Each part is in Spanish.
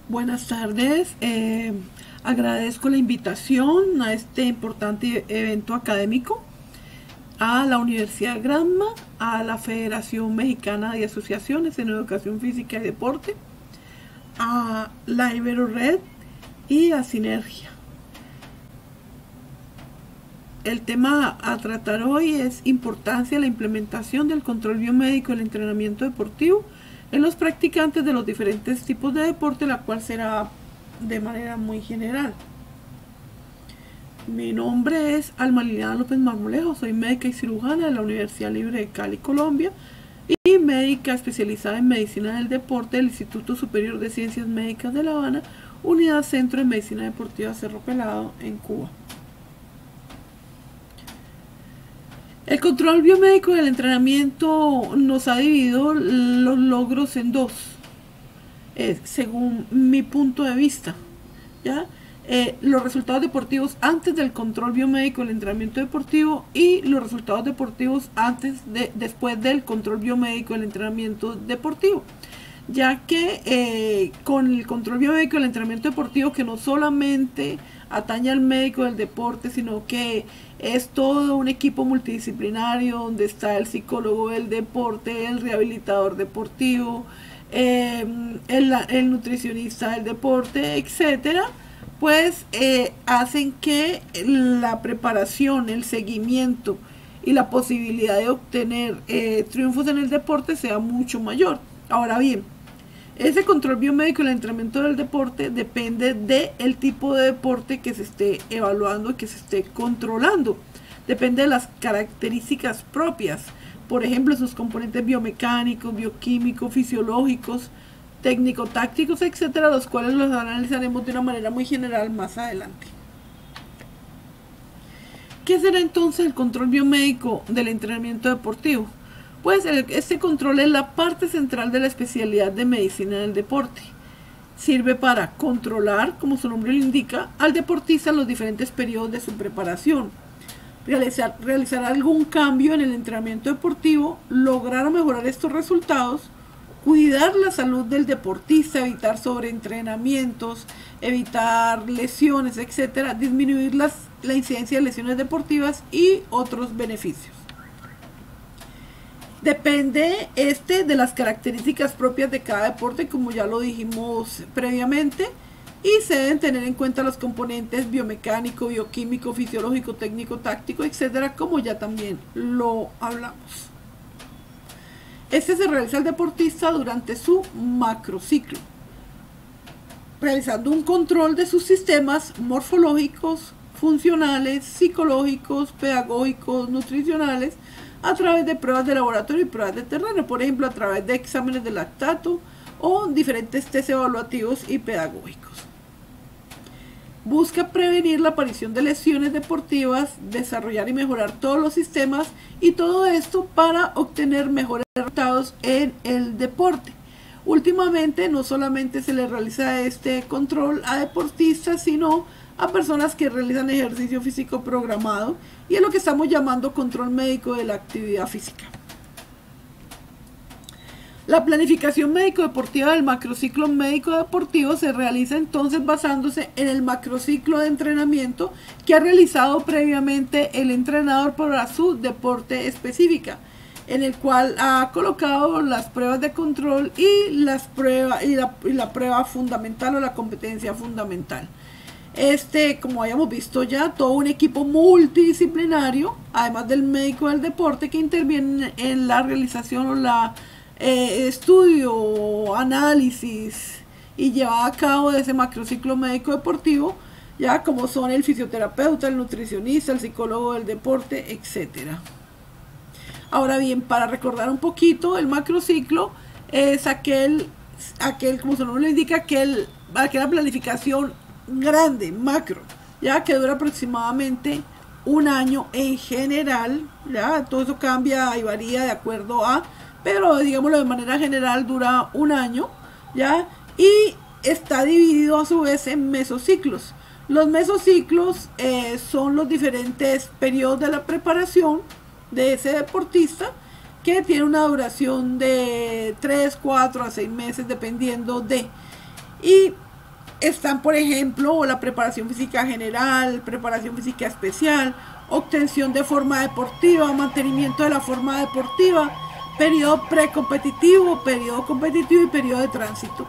Buenas tardes, agradezco la invitación a este importante evento académico, a la Universidad Granma, a la Federación Mexicana de Asociaciones en Educación Física y Deporte, a la Ibero Red y a Sinergia. El tema a tratar hoy es importancia de la implementación del control biomédico del entrenamiento deportivo en los practicantes de los diferentes tipos de deporte, la cual será de manera muy general. Mi nombre es Alma Liliana López Marmolejo, soy médica y cirujana de la Universidad Libre de Cali, Colombia, y médica especializada en medicina del deporte del Instituto Superior de Ciencias Médicas de La Habana, Unidad Centro de Medicina Deportiva Cerro Pelado, en Cuba. El control biomédico del entrenamiento nos ha dividido los logros en dos, según mi punto de vista, ¿ya? Los resultados deportivos antes del control biomédico del entrenamiento deportivo y los resultados deportivos después del control biomédico del entrenamiento deportivo, ya que con el control biomédico del entrenamiento deportivo, que no solamente atañe al médico del deporte, sino que es todo un equipo multidisciplinario donde está el psicólogo del deporte, el rehabilitador deportivo, el nutricionista del deporte, etcétera, pues hacen que la preparación, el seguimiento y la posibilidad de obtener triunfos en el deporte sea mucho mayor. Ahora bien, ese control biomédico y el entrenamiento del deporte depende del tipo de deporte que se esté evaluando y que se esté controlando. Depende de las características propias, por ejemplo, sus componentes biomecánicos, bioquímicos, fisiológicos, técnico-tácticos, etcétera, los cuales los analizaremos de una manera muy general más adelante. ¿Qué será entonces el control biomédico del entrenamiento deportivo? Pues este control es la parte central de la especialidad de medicina del deporte. Sirve para controlar, como su nombre lo indica, al deportista en los diferentes periodos de su preparación, realizar algún cambio en el entrenamiento deportivo, lograr o mejorar estos resultados, cuidar la salud del deportista, evitar sobreentrenamientos, evitar lesiones, etcétera, disminuir la incidencia de lesiones deportivas y otros beneficios. Depende de las características propias de cada deporte, como ya lo dijimos previamente, y se deben tener en cuenta los componentes biomecánico, bioquímico, fisiológico, técnico, táctico, etcétera, como ya también lo hablamos. Este se realiza el deportista durante su macrociclo, realizando un control de sus sistemas morfológicos, funcionales, psicológicos, pedagógicos, nutricionales, a través de pruebas de laboratorio y pruebas de terreno, por ejemplo, a través de exámenes de lactato o diferentes test evaluativos y pedagógicos. Busca prevenir la aparición de lesiones deportivas, desarrollar y mejorar todos los sistemas, y todo esto para obtener mejores resultados en el deporte. Últimamente no solamente se le realiza este control a deportistas, sino a personas que realizan ejercicio físico programado, y es lo que estamos llamando control médico de la actividad física. La planificación médico-deportiva del macrociclo médico-deportivo se realiza entonces basándose en el macrociclo de entrenamiento que ha realizado previamente el entrenador para su deporte específica, en el cual ha colocado las pruebas de control y la prueba fundamental o la competencia fundamental. Como hayamos visto ya, todo un equipo multidisciplinario, además del médico del deporte, que interviene en la realización o la estudio, análisis y llevada a cabo de ese macrociclo médico deportivo, ya como son el fisioterapeuta, el nutricionista, el psicólogo del deporte, etcétera. Ahora bien, para recordar un poquito, el macrociclo es aquel como su nombre lo indica, aquella planificación grande, macro, ya que dura aproximadamente un año en general, ya todo eso cambia y varía de acuerdo a, pero digámoslo de manera general dura un año, ya, y está dividido a su vez en mesociclos. Los mesociclos son los diferentes periodos de la preparación de ese deportista, que tiene una duración de 3, 4 a 6 meses dependiendo de, y Están, por ejemplo, la preparación física general, preparación física especial, obtención de forma deportiva, mantenimiento de la forma deportiva, periodo precompetitivo, periodo competitivo y periodo de tránsito.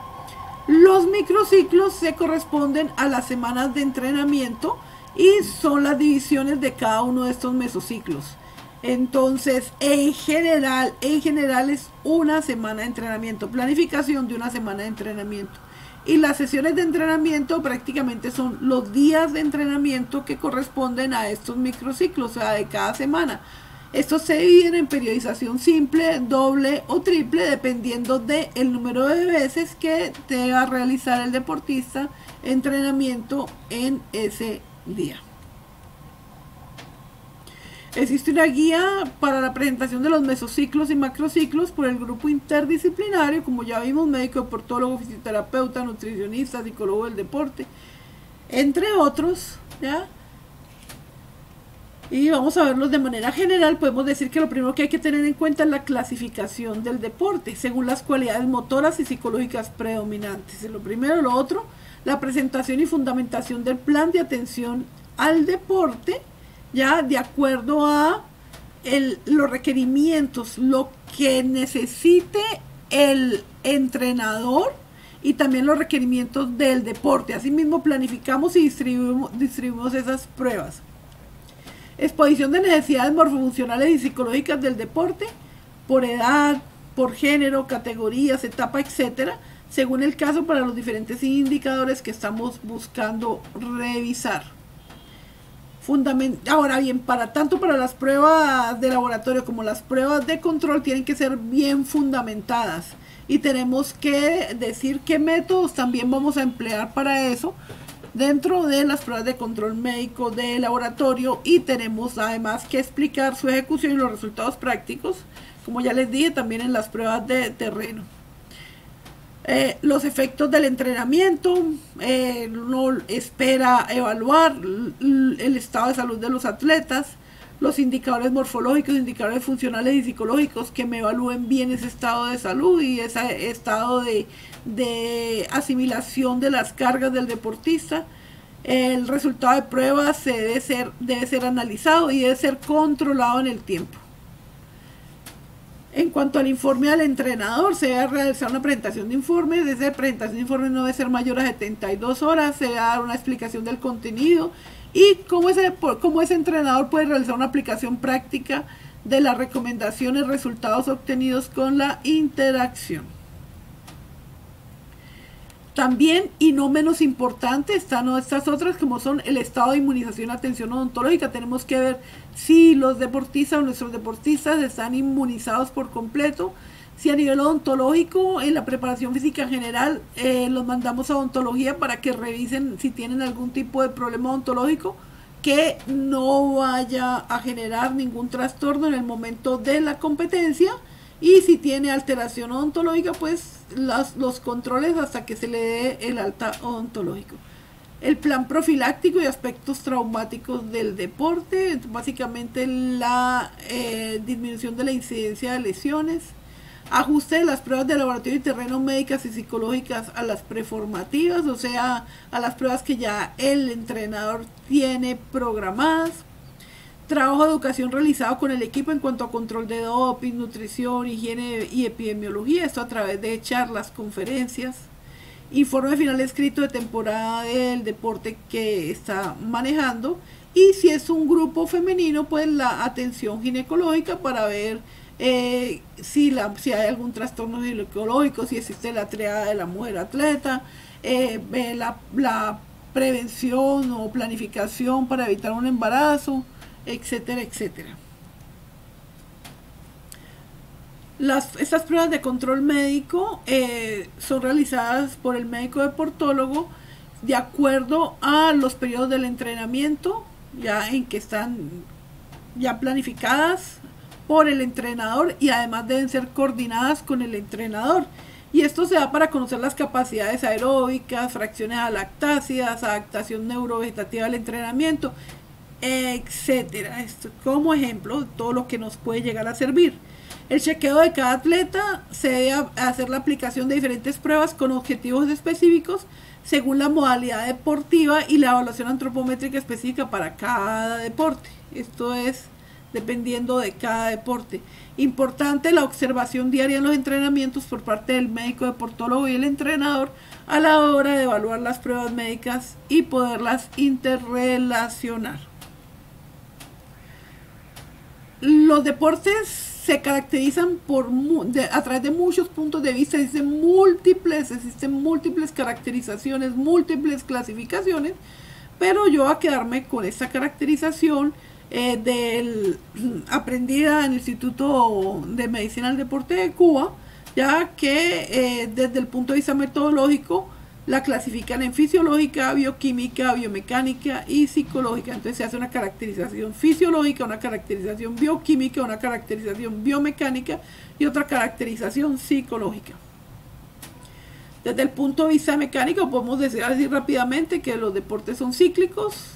Los microciclos se corresponden a las semanas de entrenamiento y son las divisiones de cada uno de estos mesociclos. Entonces, en general es una semana de entrenamiento, planificación de una semana de entrenamiento. Y las sesiones de entrenamiento prácticamente son los días de entrenamiento que corresponden a estos microciclos, o sea, de cada semana. Estos se dividen en periodización simple, doble o triple, dependiendo del número de veces que deba realizar el deportista entrenamiento en ese día. Existe una guía para la presentación de los mesociclos y macrociclos por el grupo interdisciplinario, como ya vimos, médico, deportólogo, fisioterapeuta, nutricionista, psicólogo del deporte, entre otros, ¿ya? Y vamos a verlos de manera general. Podemos decir que lo primero que hay que tener en cuenta es la clasificación del deporte, según las cualidades motoras y psicológicas predominantes. Lo primero. Lo otro, la presentación y fundamentación del plan de atención al deporte, ya de acuerdo a los requerimientos, lo que necesite el entrenador y también los requerimientos del deporte. Asimismo, planificamos y distribuimos esas pruebas. Exposición de necesidades morfofuncionales y psicológicas del deporte por edad, por género, categorías, etapa, etcétera, según el caso, para los diferentes indicadores que estamos buscando revisar. Ahora bien, tanto para las pruebas de laboratorio como las pruebas de control tienen que ser bien fundamentadas y tenemos que decir qué métodos también vamos a emplear para eso dentro de las pruebas de control médico de laboratorio, y tenemos además que explicar su ejecución y los resultados prácticos, como ya les dije, también en las pruebas de terreno. Los efectos del entrenamiento, uno espera evaluar el estado de salud de los atletas, los indicadores morfológicos, indicadores funcionales y psicológicos que me evalúen bien ese estado de salud y ese estado de asimilación de las cargas del deportista. El resultado de pruebas debe ser analizado y debe ser controlado en el tiempo. En cuanto al informe al entrenador, se debe realizar una presentación de informes. Esa presentación de informes no debe ser mayor a 72 horas. Se debe dar una explicación del contenido y cómo ese entrenador puede realizar una aplicación práctica de las recomendaciones, resultados obtenidos con la interacción. También, y no menos importante, están estas otras, como son el estado de inmunización, atención odontológica. Tenemos que ver si los deportistas o nuestros deportistas están inmunizados por completo. Si a nivel odontológico, en la preparación física general, los mandamos a odontología para que revisen si tienen algún tipo de problema odontológico que no vaya a generar ningún trastorno en el momento de la competencia. Y si tiene alteración odontológica, pues los controles hasta que se le dé el alta odontológico. El plan profiláctico y aspectos traumáticos del deporte, básicamente la disminución de la incidencia de lesiones, ajuste de las pruebas de laboratorio y terreno médicas y psicológicas a las preformativas, o sea, a las pruebas que ya el entrenador tiene programadas. Trabajo de educación realizado con el equipo en cuanto a control de doping, nutrición, higiene y epidemiología, esto a través de charlas, conferencias. Informe final escrito de temporada del deporte que está manejando, y si es un grupo femenino, pues la atención ginecológica para ver si hay algún trastorno ginecológico, si existe la triada de la mujer atleta, la prevención o planificación para evitar un embarazo, etcétera, etcétera. Estas pruebas de control médico son realizadas por el médico deportólogo de acuerdo a los periodos del entrenamiento, ya en que están ya planificadas por el entrenador, y además deben ser coordinadas con el entrenador. Y esto se da para conocer las capacidades aeróbicas, fracciones alactáceas, adaptación neurovegetativa al entrenamiento, etcétera. Esto como ejemplo, todo lo que nos puede llegar a servir. El chequeo de cada atleta se debe hacer la aplicación de diferentes pruebas con objetivos específicos según la modalidad deportiva y la evaluación antropométrica específica para cada deporte. Esto es dependiendo de cada deporte. Importante la observación diaria en los entrenamientos por parte del médico deportólogo y el entrenador a la hora de evaluar las pruebas médicas y poderlas interrelacionar. Los deportes se caracterizan a través de muchos puntos de vista, existen múltiples caracterizaciones, múltiples clasificaciones, pero yo voy a quedarme con esta caracterización aprendida en el Instituto de Medicina del Deporte de Cuba, ya que desde el punto de vista metodológico la clasifican en fisiológica, bioquímica, biomecánica y psicológica. Entonces se hace una caracterización fisiológica, una caracterización bioquímica, una caracterización biomecánica y otra caracterización psicológica. Desde el punto de vista mecánico podemos decir así rápidamente que los deportes son cíclicos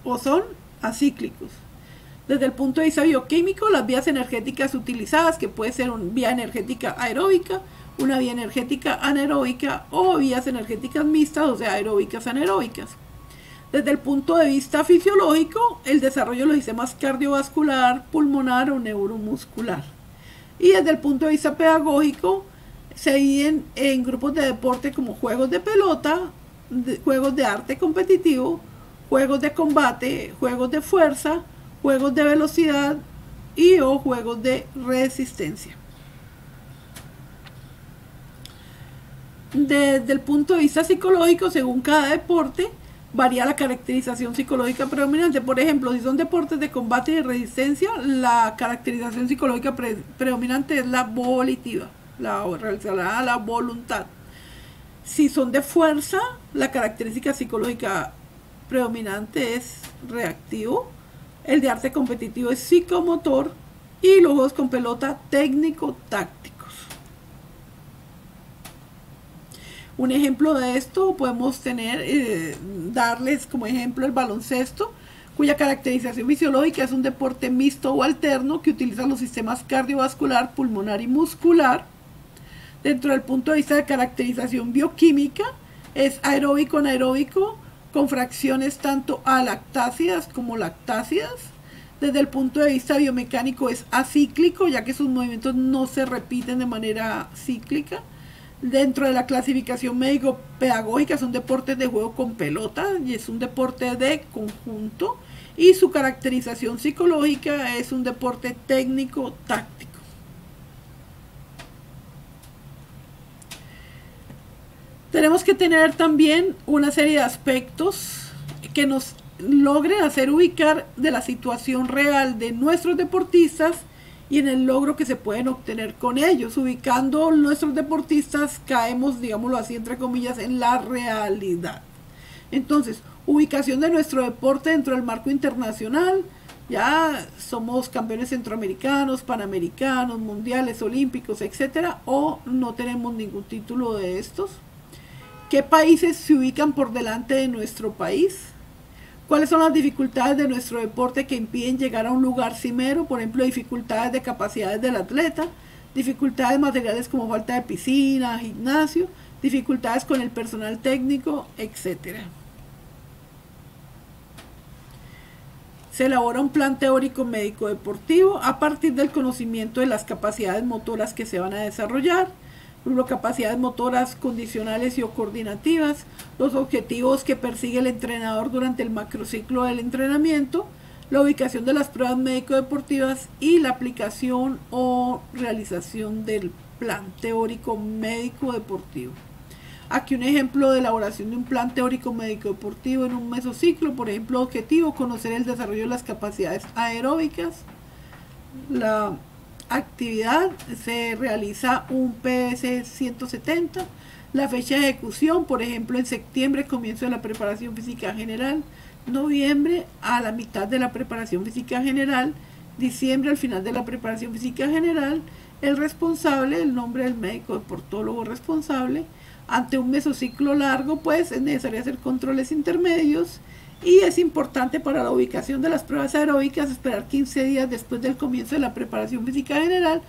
o son acíclicos. Desde el punto de vista bioquímico, las vías energéticas utilizadas, que puede ser una vía energética aeróbica, una vía energética anaeróbica o vías energéticas mixtas, o sea, aeróbicas anaeróbicas. Desde el punto de vista fisiológico, el desarrollo de los sistemas cardiovascular, pulmonar o neuromuscular. Y desde el punto de vista pedagógico, se dividen en grupos de deporte como juegos de pelota, juegos de arte competitivo, juegos de combate, juegos de fuerza, juegos de velocidad y o juegos de resistencia. Desde el punto de vista psicológico, según cada deporte, varía la caracterización psicológica predominante. Por ejemplo, si son deportes de combate y de resistencia, la caracterización psicológica predominante es la volitiva, la voluntad. Si son de fuerza, la característica psicológica predominante es reactivo. El de arte competitivo es psicomotor y los juegos con pelota técnico-tácticos. Un ejemplo de esto podemos tener, darles como ejemplo el baloncesto, cuya caracterización fisiológica es un deporte mixto o alterno que utiliza los sistemas cardiovascular, pulmonar y muscular. Dentro del punto de vista de caracterización bioquímica, es aeróbico, anaeróbico, con fracciones tanto alactácidas como lactácidas. Desde el punto de vista biomecánico es acíclico, ya que sus movimientos no se repiten de manera cíclica. Dentro de la clasificación médico-pedagógica son deportes de juego con pelota y es un deporte de conjunto. Y su caracterización psicológica es un deporte técnico-táctico. Tenemos que tener también una serie de aspectos que nos logren hacer ubicar de la situación real de nuestros deportistas y en el logro que se pueden obtener con ellos. Ubicando nuestros deportistas caemos, digámoslo así, entre comillas, en la realidad. Entonces, ubicación de nuestro deporte dentro del marco internacional. Ya somos campeones centroamericanos, panamericanos, mundiales, olímpicos, etcétera, o no tenemos ningún título de estos. ¿Qué países se ubican por delante de nuestro país? ¿Cuáles son las dificultades de nuestro deporte que impiden llegar a un lugar cimero? Por ejemplo, dificultades de capacidades del atleta, dificultades materiales como falta de piscina, gimnasio, dificultades con el personal técnico, etc. Se elabora un plan teórico médico deportivo a partir del conocimiento de las capacidades motoras que se van a desarrollar, capacidades motoras condicionales y o coordinativas, los objetivos que persigue el entrenador durante el macrociclo del entrenamiento, la ubicación de las pruebas médico-deportivas y la aplicación o realización del plan teórico médico-deportivo. Aquí un ejemplo de elaboración de un plan teórico médico-deportivo en un mesociclo. Por ejemplo, objetivo: conocer el desarrollo de las capacidades aeróbicas. La actividad se realiza un PS 170. La fecha de ejecución, por ejemplo, en septiembre, comienzo de la preparación física general, noviembre a la mitad de la preparación física general, diciembre al final de la preparación física general. El responsable, el nombre del médico deportólogo responsable. Ante un mesociclo largo, pues es necesario hacer controles intermedios Y es importante para la ubicación de las pruebas aeróbicas esperar 15 días después del comienzo de la preparación física general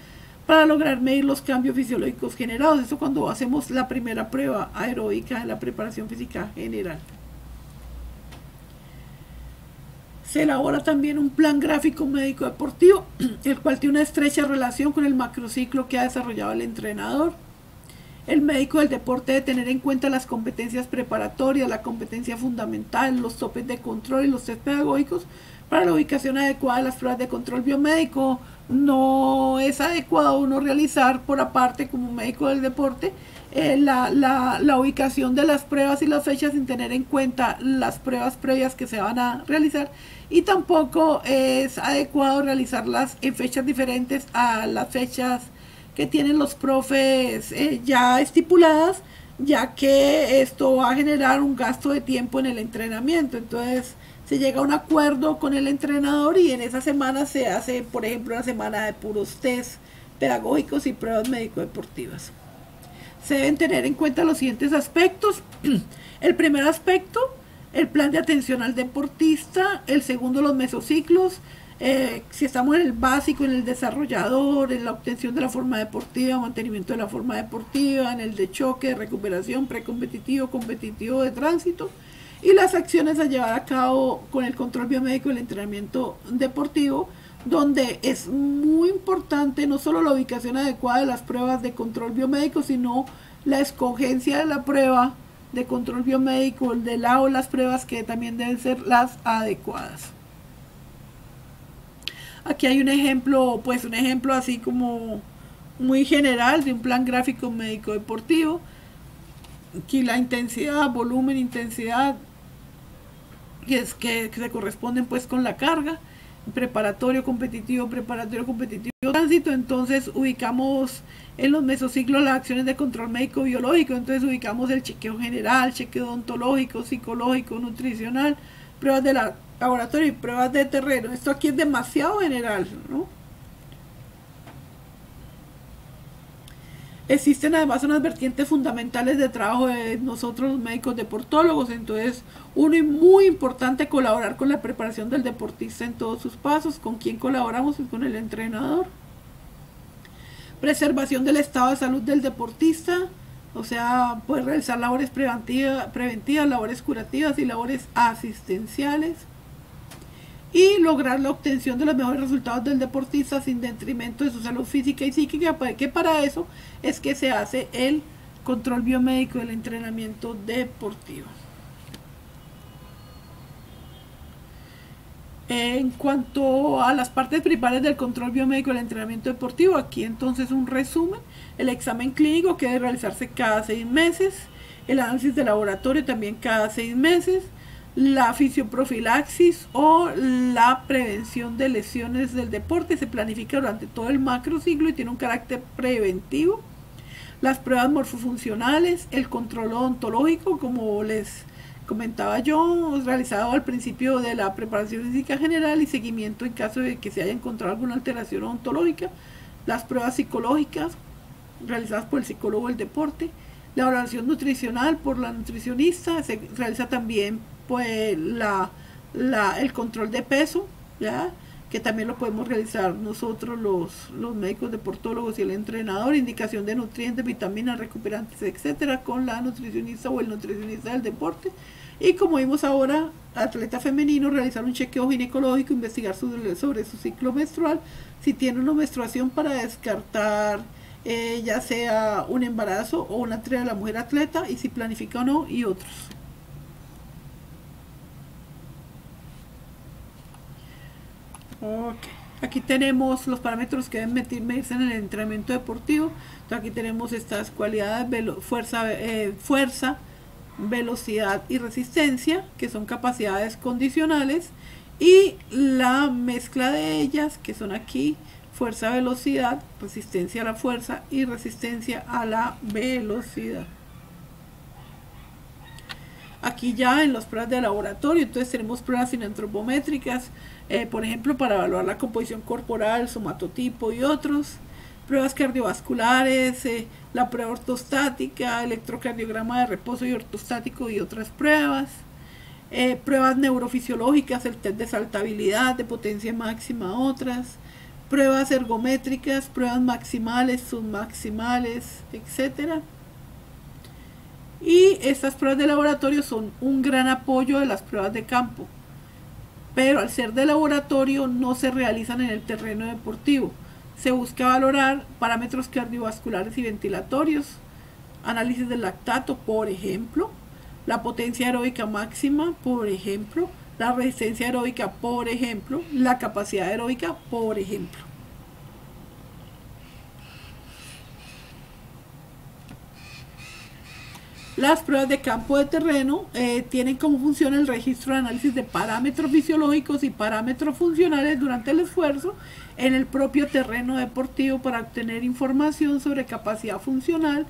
para lograr medir los cambios fisiológicos generados. Eso cuando hacemos la primera prueba aeróbica en la preparación física general. Se elabora también un plan gráfico médico deportivo, el cual tiene una estrecha relación con el macrociclo que ha desarrollado el entrenador. El médico del deporte debe tener en cuenta las competencias preparatorias, la competencia fundamental, los topes de control y los test pedagógicos para la ubicación adecuada de las pruebas de control biomédico. No es adecuado uno realizar por aparte como médico del deporte la ubicación de las pruebas y las fechas sin tener en cuenta las pruebas previas que se van a realizar, y tampoco es adecuado realizarlas en fechas diferentes a las fechas que tienen los profes ya estipuladas, ya que esto va a generar un gasto de tiempo en el entrenamiento. Entonces se llega a un acuerdo con el entrenador y en esa semana se hace, por ejemplo, una semana de puros test pedagógicos y pruebas médico-deportivas. Se deben tener en cuenta los siguientes aspectos. El primer aspecto, el plan de atención al deportista. El segundo, los mesociclos. Si estamos en el básico, en el desarrollador, en la obtención de la forma deportiva, mantenimiento de la forma deportiva, en el de choque, de recuperación, precompetitivo, competitivo, de tránsito, y las acciones a llevar a cabo con el control biomédico y el entrenamiento deportivo, donde es muy importante no solo la ubicación adecuada de las pruebas de control biomédico, sino la escogencia de la prueba de control biomédico, el de lado las pruebas que también deben ser las adecuadas. Aquí hay un ejemplo, pues un ejemplo así como muy general de un plan gráfico médico deportivo. Aquí la intensidad, volumen, intensidad, que se corresponden pues con la carga, preparatorio, competitivo, tránsito. Entonces ubicamos en los mesociclos las acciones de control médico biológico. Entonces ubicamos el chequeo general, chequeo odontológico, psicológico, nutricional, pruebas de laboratorio y pruebas de terreno. Esto aquí es demasiado general, ¿no? Existen además unas vertientes fundamentales de trabajo de nosotros los médicos deportólogos. Entonces, uno y muy importante, colaborar con la preparación del deportista en todos sus pasos. ¿Con quién colaboramos? Con el entrenador. Preservación del estado de salud del deportista, o sea, poder realizar labores preventivas, labores curativas y labores asistenciales, y lograr la obtención de los mejores resultados del deportista sin detrimento de su salud física y psíquica, que para eso es que se hace el control biomédico del entrenamiento deportivo. En cuanto a las partes principales del control biomédico del entrenamiento deportivo, aquí entonces un resumen: el examen clínico, que debe realizarse cada 6 meses, el análisis de laboratorio también cada 6 meses, la fisioprofilaxis o la prevención de lesiones del deporte se planifica durante todo el macrociclo y tiene un carácter preventivo, las pruebas morfofuncionales, el control odontológico, como les comentaba yo, realizado al principio de la preparación física general y seguimiento en caso de que se haya encontrado alguna alteración odontológica, las pruebas psicológicas realizadas por el psicólogo del deporte, la evaluación nutricional por la nutricionista, se realiza también pues el control de peso, ¿ya?, que también lo podemos realizar nosotros los médicos deportólogos y el entrenador, indicación de nutrientes, vitaminas, recuperantes, etcétera, con la nutricionista o el nutricionista del deporte. Y como vimos ahora, atleta femenino, realizar un chequeo ginecológico, investigar sobre su ciclo menstrual, si tiene una menstruación, para descartar ya sea un embarazo o una entrega de la mujer atleta, y si planifica o no, y otros. Okay. Aquí tenemos los parámetros que deben medirse en el entrenamiento deportivo. Entonces aquí tenemos estas cualidades: fuerza, velocidad y resistencia, que son capacidades condicionales, y la mezcla de ellas, que son aquí fuerza, velocidad, resistencia a la fuerza y resistencia a la velocidad. Aquí ya en las pruebas de laboratorio, entonces tenemos pruebas antropométricas, por ejemplo, para evaluar la composición corporal, somatotipo y otros. Pruebas cardiovasculares, la prueba ortostática, electrocardiograma de reposo y ortostático y otras pruebas. Pruebas neurofisiológicas, el test de saltabilidad, de potencia máxima, otras. Pruebas ergométricas, pruebas maximales, submaximales, etc. Y estas pruebas de laboratorio son un gran apoyo de las pruebas de campo, pero al ser de laboratorio no se realizan en el terreno deportivo. Se busca valorar parámetros cardiovasculares y ventilatorios, análisis del lactato, por ejemplo, la potencia aeróbica máxima, por ejemplo, la resistencia aeróbica, por ejemplo, la capacidad aeróbica, por ejemplo. Las pruebas de campo de terreno tienen como función el registro de análisis de parámetros fisiológicos y parámetros funcionales durante el esfuerzo en el propio terreno deportivo para obtener información sobre capacidad funcional,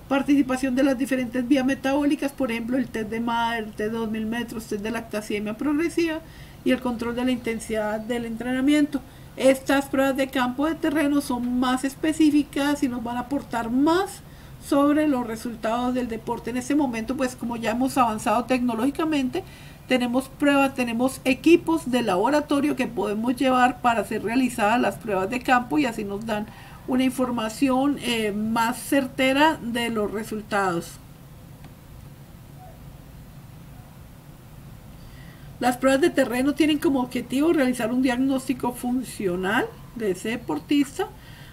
participación de las diferentes vías metabólicas, por ejemplo el test de Mader, el test de 2000 metros, test de lactaciemia progresiva y el control de la intensidad del entrenamiento. Estas pruebas de campo de terreno son más específicas y nos van a aportar más sobre los resultados del deporte. En este momento, pues como ya hemos avanzado tecnológicamente, tenemos pruebas, tenemos equipos de laboratorio que podemos llevar para ser realizadas las pruebas de campo y así nos dan una información más certera de los resultados. Las pruebas de terreno tienen como objetivo realizar un diagnóstico funcional de ese deportista,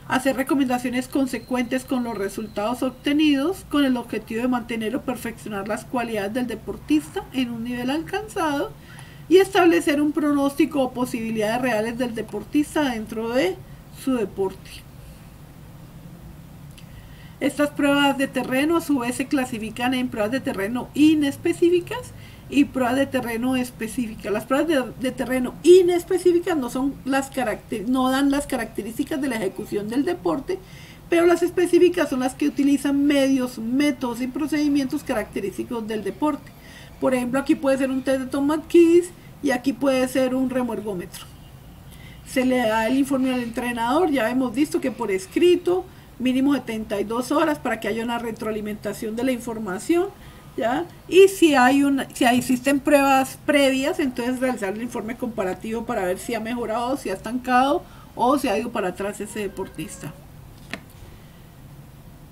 hacer recomendaciones consecuentes con los resultados obtenidos con el objetivo de mantener o perfeccionar las cualidades del deportista en un nivel alcanzado y establecer un pronóstico o posibilidades reales del deportista dentro de su deporte. Estas pruebas de terreno a su vez se clasifican en pruebas de terreno inespecíficas y pruebas de terreno específicas. Las pruebas de terreno inespecíficas no dan las características de la ejecución del deporte, pero las específicas son las que utilizan medios, métodos y procedimientos característicos del deporte. Por ejemplo, aquí puede ser un test de Tom McKees y aquí puede ser un remoergómetro. Se le da el informe al entrenador, ya hemos visto que por escrito, mínimo 72 horas para que haya una retroalimentación de la información. ¿Ya? Y si existen pruebas previas, entonces realizar el informe comparativo para ver si ha mejorado, si ha estancado o si ha ido para atrás ese deportista.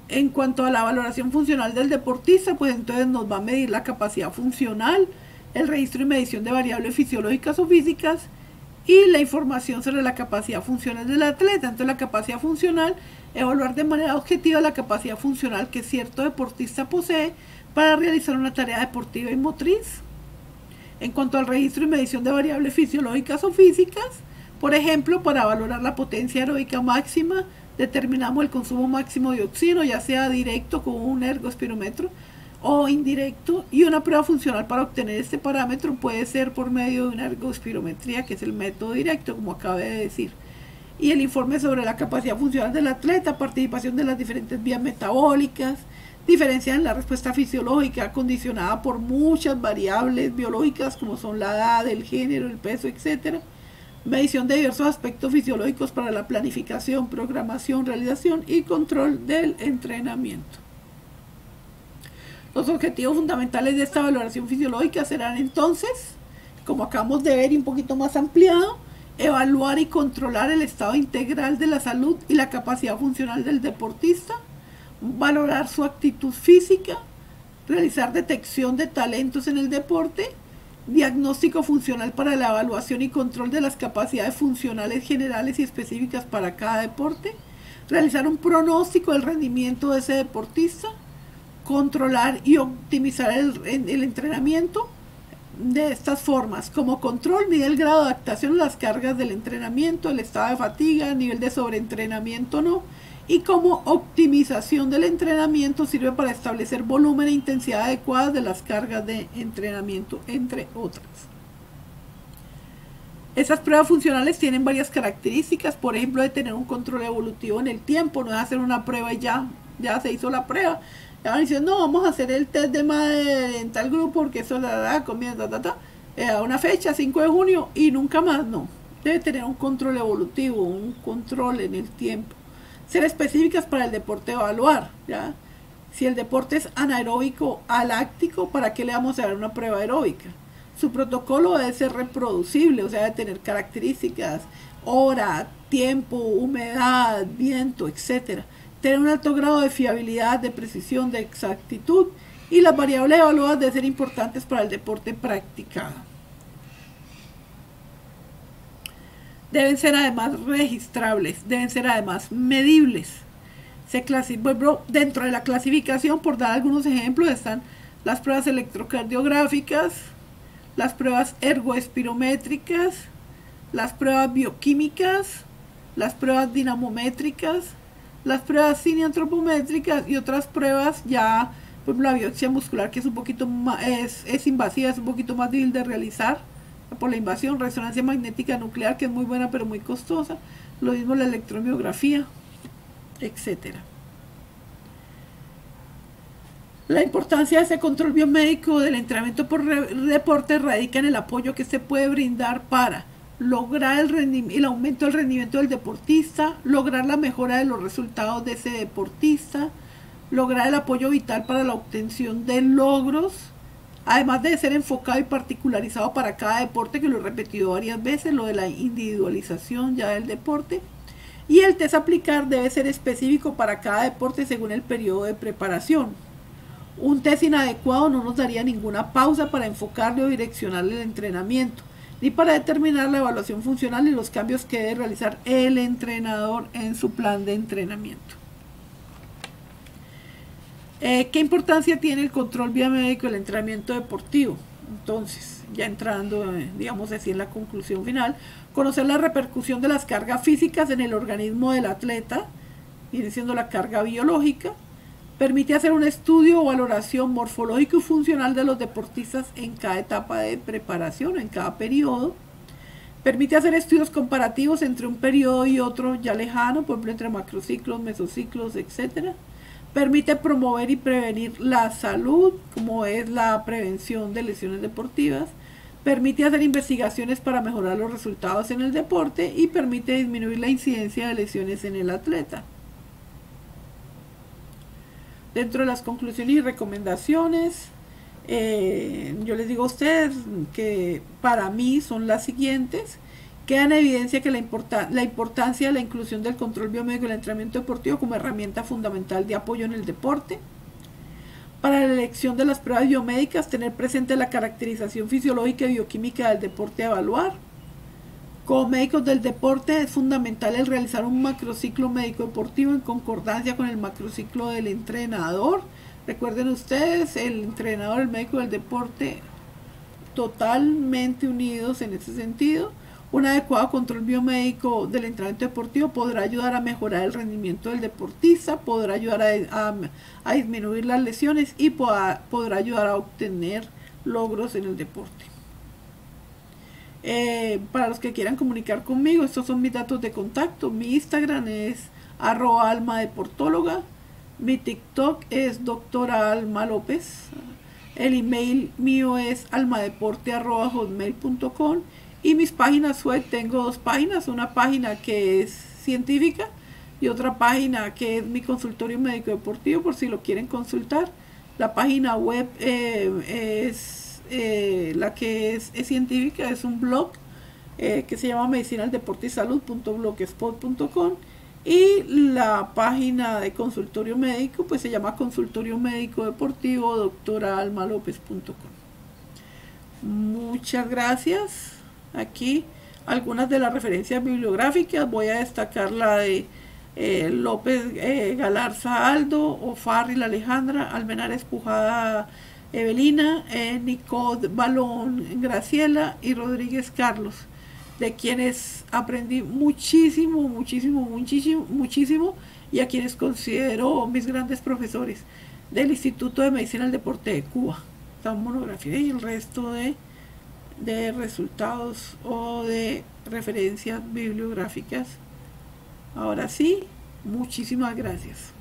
En cuanto a la valoración funcional del deportista, pues entonces nos va a medir la capacidad funcional, el registro y medición de variables fisiológicas o físicas y la información sobre la capacidad funcional del atleta. Entonces la capacidad funcional, evaluar de manera objetiva la capacidad funcional que cierto deportista posee para realizar una tarea deportiva y motriz. En cuanto al registro y medición de variables fisiológicas o físicas, por ejemplo, para valorar la potencia aeróbica máxima, determinamos el consumo máximo de oxígeno, ya sea directo con un ergospirómetro o indirecto, y una prueba funcional para obtener este parámetro puede ser por medio de una ergospirometría, que es el método directo, como acabé de decir. Y el informe sobre la capacidad funcional del atleta, participación de las diferentes vías metabólicas, diferencia en la respuesta fisiológica condicionada por muchas variables biológicas como son la edad, el género, el peso, etc. Medición de diversos aspectos fisiológicos para la planificación, programación, realización y control del entrenamiento. Los objetivos fundamentales de esta valoración fisiológica serán entonces, como acabamos de ver y un poquito más ampliado, evaluar y controlar el estado integral de la salud y la capacidad funcional del deportista, valorar su actitud física, realizar detección de talentos en el deporte, diagnóstico funcional para la evaluación y control de las capacidades funcionales generales y específicas para cada deporte, realizar un pronóstico del rendimiento de ese deportista, controlar y optimizar el entrenamiento de estas formas. Como control, mide el grado de adaptación a las cargas del entrenamiento, el estado de fatiga, nivel de sobreentrenamiento o no. Y como optimización del entrenamiento sirve para establecer volumen e intensidad adecuadas de las cargas de entrenamiento, entre otras. Esas pruebas funcionales tienen varias características, por ejemplo, de tener un control evolutivo en el tiempo, no es hacer una prueba y ya se hizo la prueba. Ya van diciendo, no, vamos a hacer el test de Mader en tal grupo porque eso comienza a una fecha, 5 de junio, y nunca más, no. Debe tener un control evolutivo, un control en el tiempo. Ser específicas para el deporte evaluar, ¿ya? Si el deporte es anaeróbico aláctico, ¿para qué le vamos a dar una prueba aeróbica? Su protocolo debe ser reproducible, o sea, debe tener características, hora, tiempo, humedad, viento, etc. Tener un alto grado de fiabilidad, de precisión, de exactitud, y las variables evaluadas deben ser importantes para el deporte practicado. Deben ser además registrables, deben ser además medibles. Dentro de la clasificación, por dar algunos ejemplos, están las pruebas electrocardiográficas, las pruebas ergoespirométricas, las pruebas bioquímicas, las pruebas dinamométricas, las pruebas cineantropométricas y otras pruebas ya, por ejemplo, la biopsia muscular, que es un poquito más, es invasiva, es un poquito más difícil de realizar por la invasión, resonancia magnética nuclear, que es muy buena pero muy costosa, lo mismo la electromiografía, etcétera. La importancia de ese control biomédico del entrenamiento por deporte radica en el apoyo que se puede brindar para lograr el aumento del rendimiento del deportista, lograr la mejora de los resultados de ese deportista, lograr el apoyo vital para la obtención de logros, además de ser enfocado y particularizado para cada deporte, que lo he repetido varias veces, lo de la individualización ya del deporte. Y el test a aplicar debe ser específico para cada deporte según el periodo de preparación. Un test inadecuado no nos daría ninguna pausa para enfocarle o direccionarle el entrenamiento, ni para determinar la evaluación funcional y los cambios que debe realizar el entrenador en su plan de entrenamiento. ¿Qué importancia tiene el control biomédico del entrenamiento deportivo? Entonces, ya entrando, digamos así, en la conclusión final, conocer la repercusión de las cargas físicas en el organismo del atleta, viene siendo la carga biológica. Permite hacer un estudio o valoración morfológico y funcional de los deportistas en cada etapa de preparación, en cada periodo. Permite hacer estudios comparativos entre un periodo y otro ya lejano, por ejemplo, entre macrociclos, mesociclos, etc. Permite promover y prevenir la salud, como es la prevención de lesiones deportivas. Permite hacer investigaciones para mejorar los resultados en el deporte y permite disminuir la incidencia de lesiones en el atleta. Dentro de las conclusiones y recomendaciones, yo les digo a ustedes que para mí son las siguientes. Queda en evidencia que la importancia de la inclusión del control biomédico y el entrenamiento deportivo como herramienta fundamental de apoyo en el deporte. Para la elección de las pruebas biomédicas, tener presente la caracterización fisiológica y bioquímica del deporte a evaluar. Como médicos del deporte es fundamental el realizar un macrociclo médico deportivo en concordancia con el macrociclo del entrenador. Recuerden ustedes, el entrenador, el médico del deporte, totalmente unidos en ese sentido. Un adecuado control biomédico del entrenamiento deportivo podrá ayudar a mejorar el rendimiento del deportista, podrá ayudar a disminuir las lesiones y podrá ayudar a obtener logros en el deporte. Para los que quieran comunicar conmigo, estos son mis datos de contacto. Mi Instagram es @almadeportóloga, mi TikTok es doctora Alma López, el email mío es almadeporte@hotmail.com y mis páginas web, tengo dos páginas, una página que es científica y otra página que es mi consultorio médico deportivo, por si lo quieren consultar. La página web la que es científica, es un blog que se llama medicinaldeportesalud.blogspot.com, y la página de consultorio médico pues se llama consultorio médico deportivo doctoraalmalopez.com. Muchas gracias. Aquí algunas de las referencias bibliográficas, voy a destacar la de López Galarza Aldo, O'Farrill Alejandra, Almenares Pujada Evelina, Nicod Balón Graciela y Rodríguez Carlos, de quienes aprendí muchísimo y a quienes considero mis grandes profesores del Instituto de Medicina del Deporte de Cuba. Esta monografía y el resto de resultados o de referencias bibliográficas. Ahora sí, muchísimas gracias.